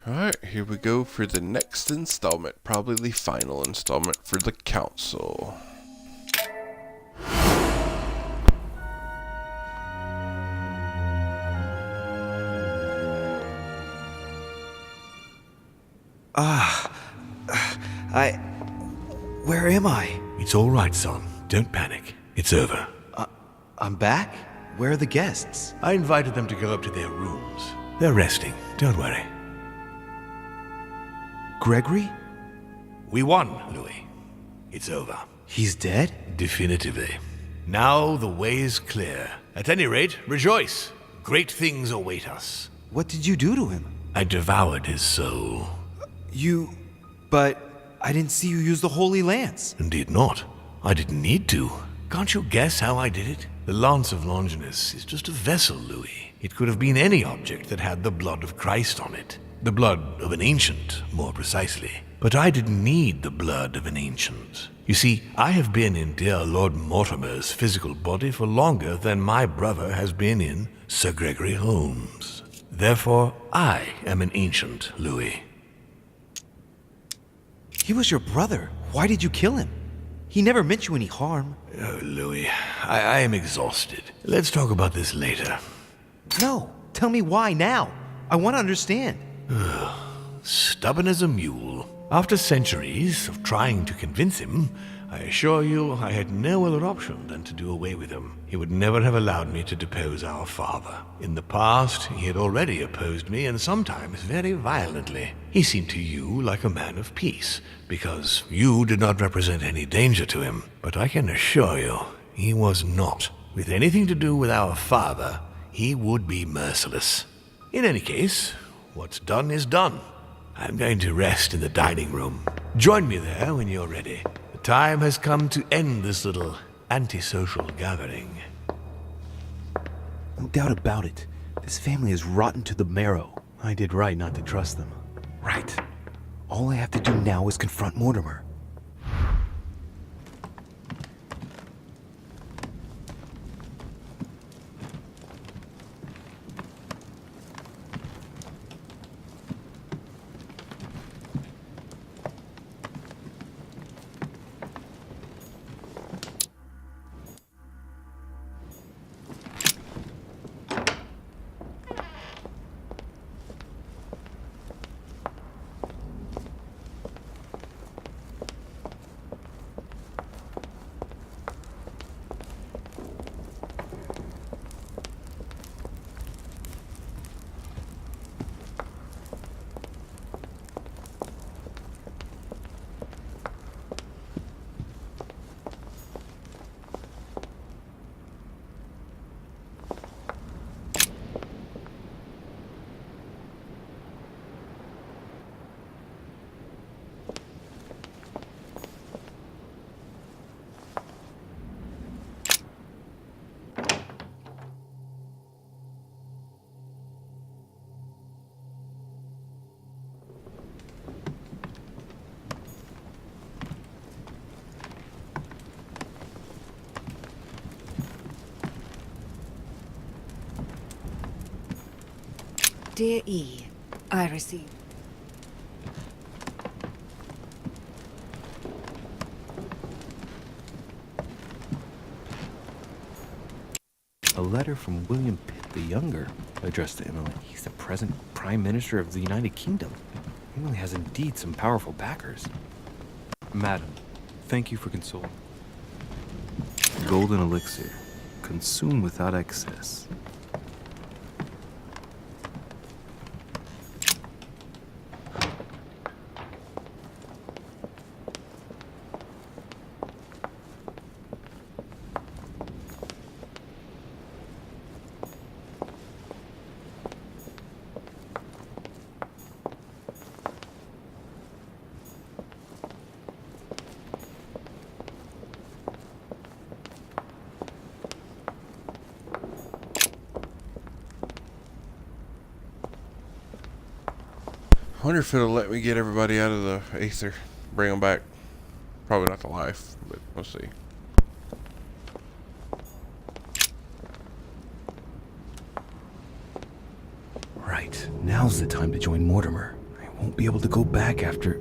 Alright, here we go for the next installment, probably the final installment for the council. Where am I? It's all right, son. Don't panic. It's over. I'm back? Where are the guests? I invited them to go up to their rooms. They're resting. Don't worry. Gregory? We won, Louis. It's over. He's dead? Definitively. Now the way is clear. At any rate, rejoice. Great things await us. What did you do to him? I devoured his soul. But I didn't see you use the Holy Lance. Indeed not. I didn't need to. Can't you guess how I did it? The Lance of Longinus is just a vessel, Louis. It could have been any object that had the blood of Christ on it. The blood of an ancient, more precisely. But I didn't need the blood of an ancient. You see, I have been in dear Lord Mortimer's physical body for longer than my brother has been in Sir Gregory Holmes. Therefore, I am an ancient, Louis. He was your brother. Why did you kill him? He never meant you any harm. Oh, Louis, I am exhausted. Let's talk about this later. No, tell me why now. I want to understand. Stubborn as a mule. After centuries of trying to convince him, I assure you I had no other option than to do away with him. He would never have allowed me to depose our father. In the past, he had already opposed me, and sometimes very violently. He seemed to you like a man of peace, because you did not represent any danger to him. But I can assure you, he was not. With anything to do with our father, he would be merciless. In any case, what's done is done. I'm going to rest in the dining room. Join me there when you're ready. The time has come to end this little antisocial gathering. No doubt about it. This family is rotten to the marrow. I did right not to trust them. Right. All I have to do now is confront Mortimer. Dear E, I received. A letter from William Pitt the Younger, addressed to Emily. He's the present Prime Minister of the United Kingdom. Emily has indeed some powerful backers. Madam, thank you for consoling. Golden elixir, consume without excess. I wonder if it'll let me get everybody out of the Aether. Bring them back. Probably not to life, but we'll see. Right. Now's the time to join Mortimer. I won't be able to go back after...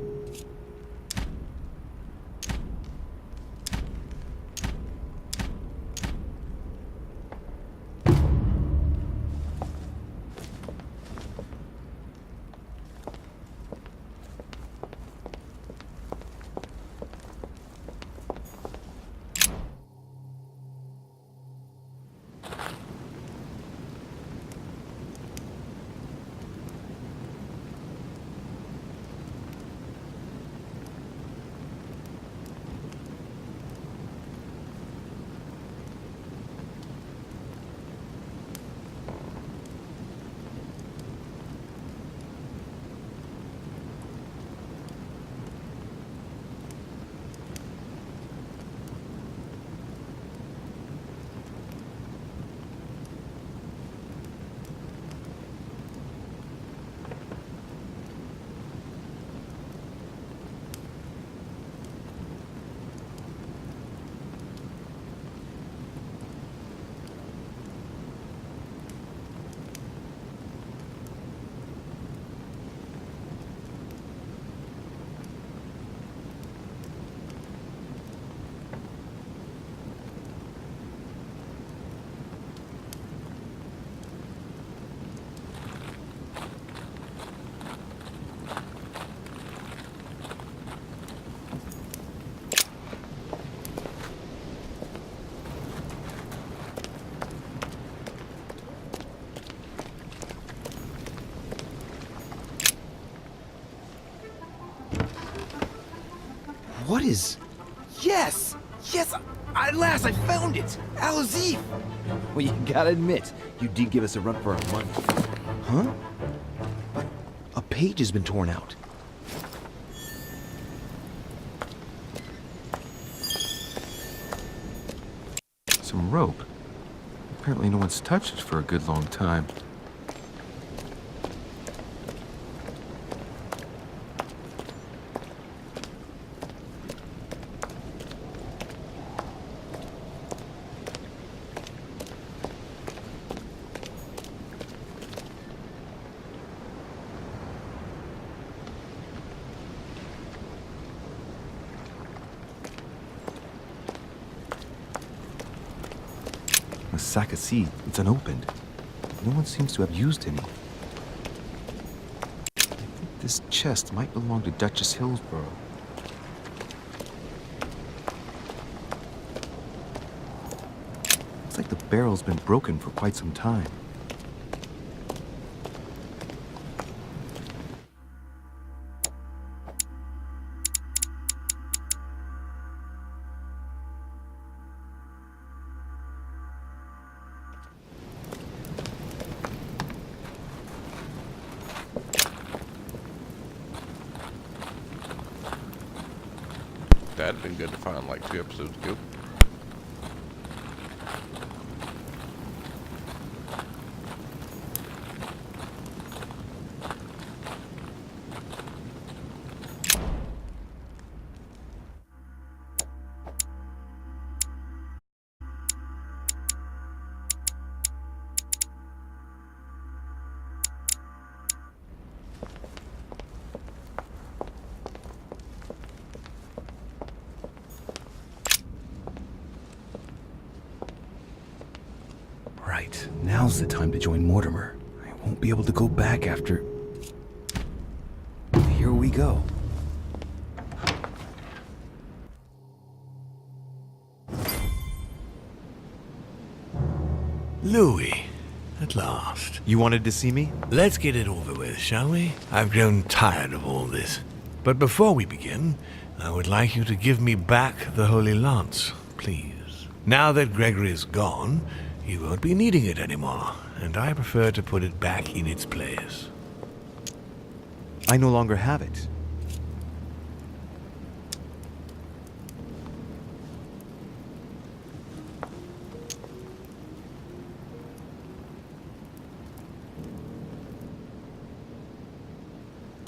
What is... Yes! Yes! At last I found it! Al-Azif! Well, you gotta admit, you did give us a run for our money. Huh? But a page has been torn out. Some rope. Apparently no one's touched it for a good long time. A sack of seed. It's unopened. No one seems to have used any. I think this chest might belong to Duchess Hillsborough. Looks like the barrel's been broken for quite some time. That'd been good to find like 2 episodes ago. Right, now's the time to join Mortimer. I won't be able to go back after... Here we go. Louis, at last. You wanted to see me? Let's get it over with, shall we? I've grown tired of all this. But before we begin, I would like you to give me back the Holy Lance, please. Now that Gregory is gone, you won't be needing it anymore, and I prefer to put it back in its place. I no longer have it.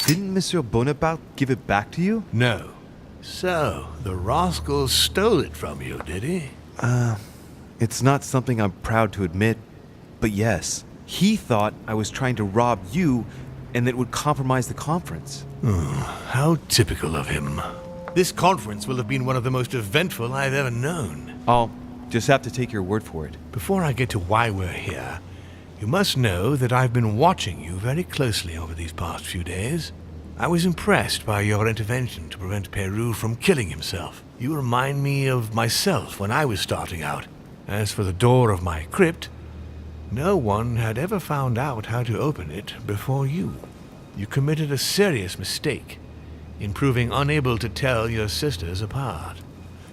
Didn't Monsieur Bonaparte give it back to you? No. So, the rascal stole it from you, did he? It's not something I'm proud to admit, but yes. He thought I was trying to rob you and that it would compromise the conference. How typical of him. This conference will have been one of the most eventful I've ever known. I'll just have to take your word for it. Before I get to why we're here, you must know that I've been watching you very closely over these past few days. I was impressed by your intervention to prevent Peru from killing himself. You remind me of myself when I was starting out. As for the door of my crypt, no one had ever found out how to open it before you. You committed a serious mistake in proving unable to tell your sisters apart,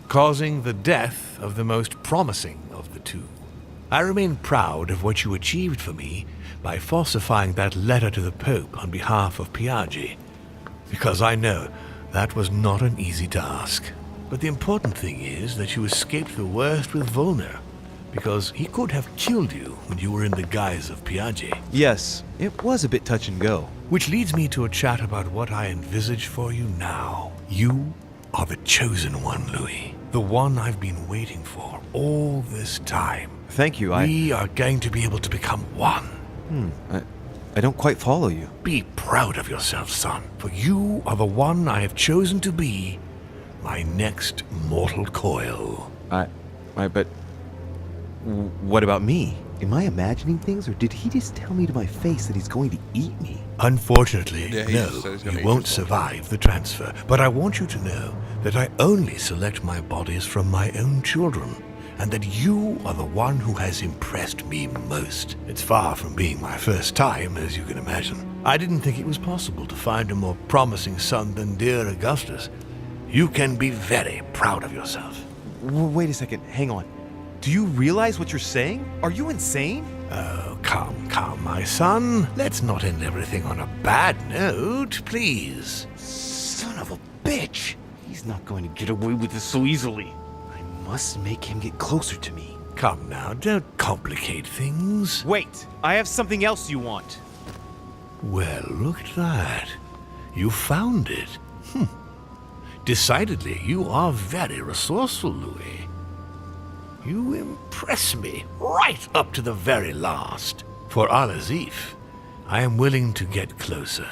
causing the death of the most promising of the two. I remain proud of what you achieved for me by falsifying that letter to the Pope on behalf of Piaggi, because I know that was not an easy task. But the important thing is that you escaped the worst with Volner, because he could have killed you when you were in the guise of Piaggi. Yes, it was a bit touch and go. Which leads me to a chat about what I envisage for you now. You are the chosen one, Louis. The one I've been waiting for all this time. Thank you, We are going to be able to become one. I don't quite follow you. Be proud of yourself, son, for you are the one I have chosen to be my next mortal coil. But what about me? Am I imagining things, or did he just tell me to my face that he's going to eat me? Unfortunately, Yeah, he just said he's gonna you eat won't yourself. survive the transfer. But I want you to know that I only select my bodies from my own children, and that you are the one who has impressed me most. It's far from being my first time, as you can imagine. I didn't think it was possible to find a more promising son than dear Augustus. You can be very proud of yourself. Wait a second, hang on. Do you realize what you're saying? Are you insane? Oh, come, my son. Let's not end everything on a bad note, please. Son of a bitch! He's not going to get away with this so easily. I must make him get closer to me. Come now, don't complicate things. Wait, I have something else you want. Well, look at that. You found it. Decidedly, you are very resourceful, Louis. You impress me right up to the very last. For Al-Azif, I am willing to get closer.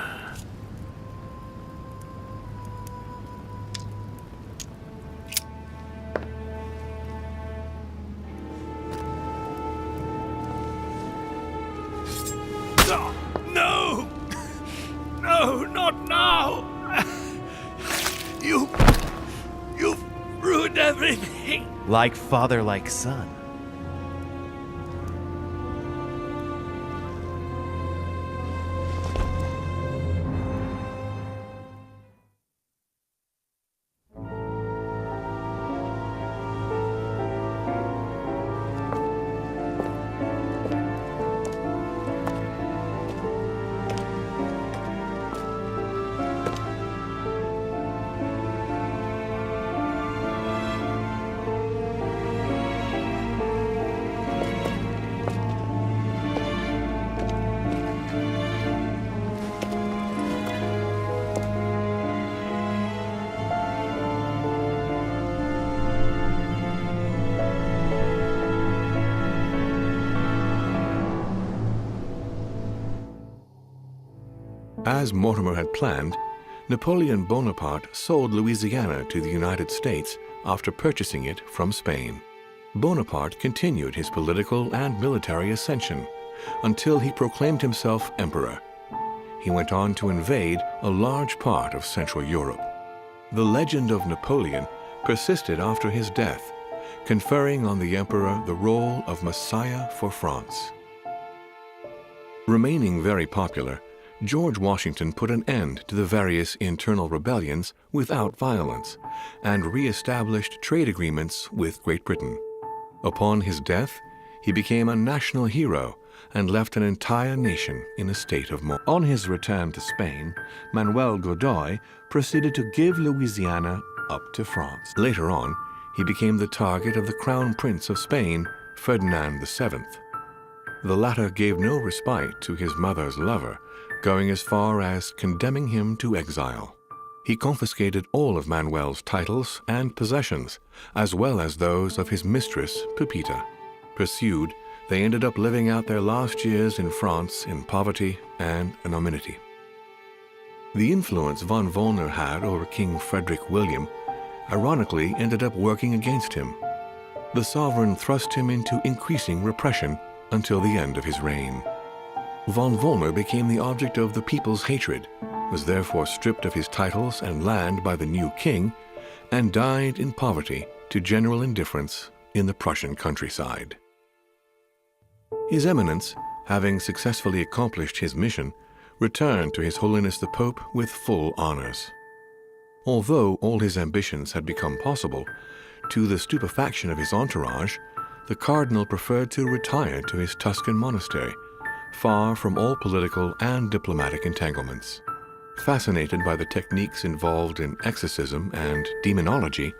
No! No, not now! You've ruined everything! Like father, like son. As Mortimer had planned, Napoleon Bonaparte sold Louisiana to the United States after purchasing it from Spain. Bonaparte continued his political and military ascension until he proclaimed himself emperor. He went on to invade a large part of Central Europe. The legend of Napoleon persisted after his death, conferring on the emperor the role of Messiah for France. Remaining very popular, George Washington put an end to the various internal rebellions without violence and re-established trade agreements with Great Britain. Upon his death, he became a national hero and left an entire nation in a state of mourning. On his return to Spain, Manuel Godoy proceeded to give Louisiana up to France. Later on, he became the target of the Crown Prince of Spain, Ferdinand VII. The latter gave no respite to his mother's lover, going as far as condemning him to exile. He confiscated all of Manuel's titles and possessions, as well as those of his mistress, Pepita. Pursued, they ended up living out their last years in France in poverty and anonymity. The influence von Wollner had over King Frederick William ironically ended up working against him. The sovereign thrust him into increasing repression until the end of his reign. Von Wollner became the object of the people's hatred, was therefore stripped of his titles and land by the new king, and died in poverty to general indifference in the Prussian countryside. His Eminence, having successfully accomplished his mission, returned to His Holiness the Pope with full honors. Although all his ambitions had become possible, to the stupefaction of his entourage, the cardinal preferred to retire to his Tuscan monastery, far from all political and diplomatic entanglements. Fascinated by the techniques involved in exorcism and demonology,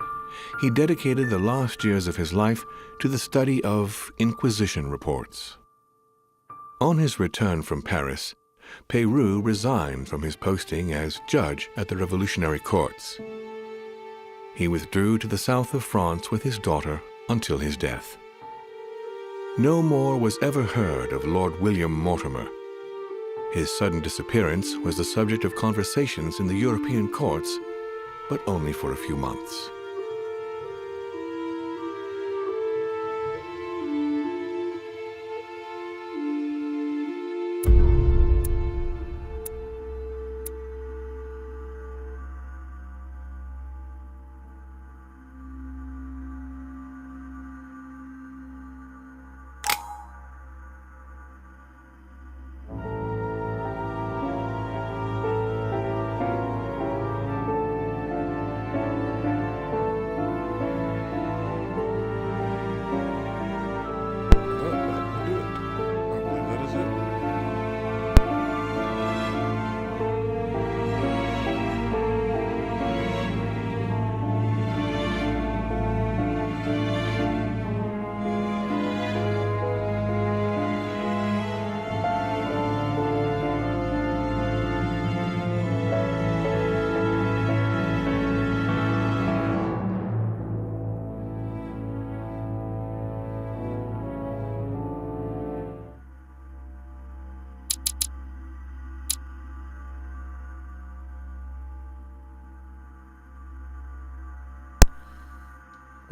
he dedicated the last years of his life to the study of Inquisition reports. On his return from Paris, Peyroux resigned from his posting as judge at the revolutionary courts. He withdrew to the south of France with his daughter until his death. No more was ever heard of Lord William Mortimer. His sudden disappearance was the subject of conversations in the European courts, but only for a few months.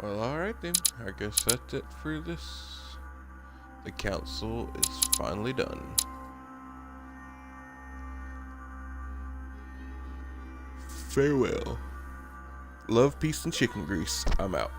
Well, alright then. I guess that's it for this. The council is finally done. Farewell. Love, peace, and chicken grease. I'm out.